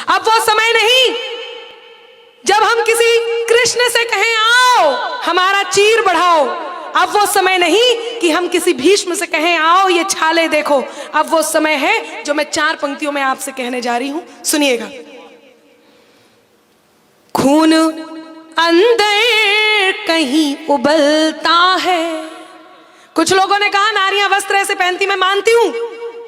अब वो समय नहीं जब हम किसी कृष्ण से कहें आओ हमारा चीर बढ़ाओ। अब वो समय नहीं कि हम किसी भीष्म से कहें आओ ये छाले देखो। अब वो समय है जो मैं 4 पंक्तियों में आपसे कहने जा रही हूं, सुनिएगा। खून अंदर कहीं उबलता है। कुछ लोगों ने कहा नारियां वस्त्र ऐसे पहनती, मैं मानती हूं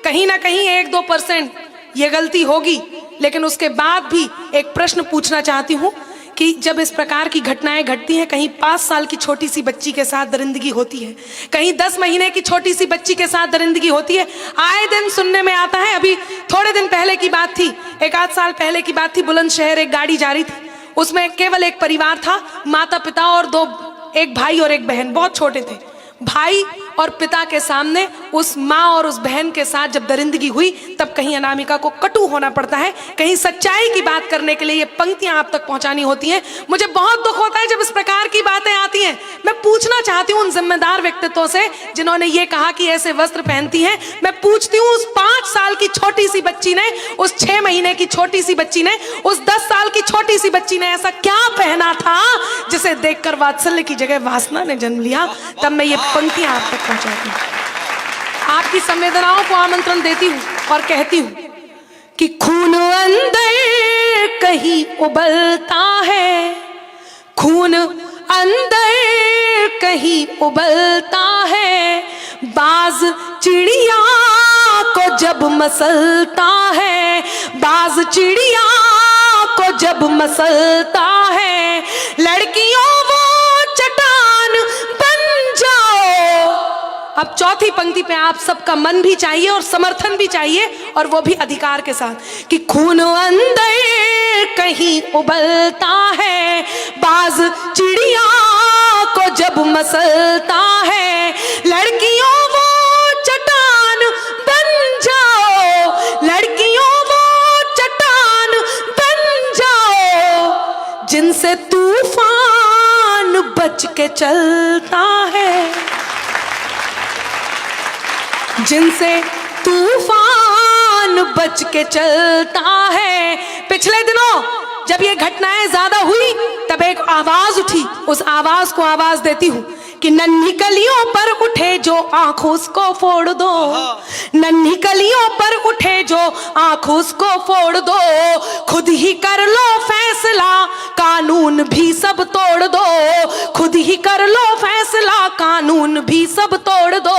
कहीं ना कहीं 1-2% ये गलती होगी, लेकिन उसके बाद भी एक प्रश्न पूछना चाहती हूं कि जब इस प्रकार की घटनाएं घटती हैं, कहीं 5 साल की छोटी सी बच्ची के साथ दरिंदगी होती है, कहीं 10 महीने की छोटी सी बच्ची के साथ दरिंदगी होती है, आए दिन सुनने में आता है। अभी थोड़े दिन पहले की बात थी, 1-8 साल पहले की बात थी, बुलंदशहर एक गाड़ी जा रही थी, उसमें केवल एक परिवार था, माता पिता और एक भाई और एक बहन, बहुत छोटे थे। भाई और पिता के सामने उस माँ और उस बहन के साथ जब दरिंदगी हुई, तब कहीं अनामिका को कटु होना पड़ता है, कहीं सच्चाई की बात करने के लिए ये पंक्तियां आप तक पहुंचानी होती हैं। मुझे बहुत दुख होता है जब इस प्रकार की बातें आती हैं। मैं पूछना चाहती हूँ उन जिम्मेदार व्यक्तित्वों से जिन्होंने ये कहा कि ऐसे वस्त्र पहनती हैं, मैं पूछती हूँ उस 5 साल की छोटी सी बच्ची ने, उस 6 महीने की छोटी सी बच्ची ने, उस 10 साल की छोटी सी बच्ची ने ऐसा क्या पहना था जिसे देखकर वात्सल्य की जगह वासना ने जन्म लिया। तब मैं ये पंक्तियां आप तक पहुंचाती हूँ, आपकी संवेदनाओं को आमंत्रण देती हूँ और कहती हूँ कि खून अंदर कहीं उबलता है, खून अंदर कहीं उबलता है, बाज चिड़िया को जब मसलता है, बाज चिड़िया को जब मसलता है, लड़कियों वो चट्टान बन जाओ। अब चौथी पंक्ति पे आप सबका मन भी चाहिए और समर्थन भी चाहिए, और वो भी अधिकार के साथ कि खून अंदर कहीं उबलता है, बाज चिड़िया को जब मसलता है, लड़कियों वो चट्टान बन जाओ, लड़कियों वो चट्टान बन जाओ, जिनसे तूफान बच के चलता है, जिनसे तूफान बच के चलता है। पिछले दिनों जब ये घटनाएं ज्यादा हुई तब एक आवाज उठी, उस आवाज को आवाज देती हूं कि नन्ही कलियों पर उठे जो आंख उसको फोड़ दो, नन्ही कलियों पर उठे जो आंख उसको फोड़ दो, खुद ही कर लो फैसला कानून भी सब तोड़ दो, खुद ही कर लो फैसला कानून भी सब तोड़ दो,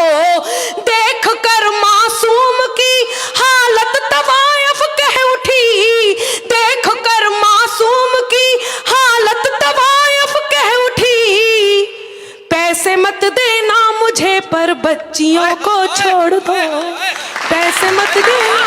देख कर मासूम की हालत तवायफ कह उठी, देख कर मासूम की हालत तवायफ कह उठी, पैसे मत देना मुझे पर बच्चियों को छोड़ दो, पैसे मत देना।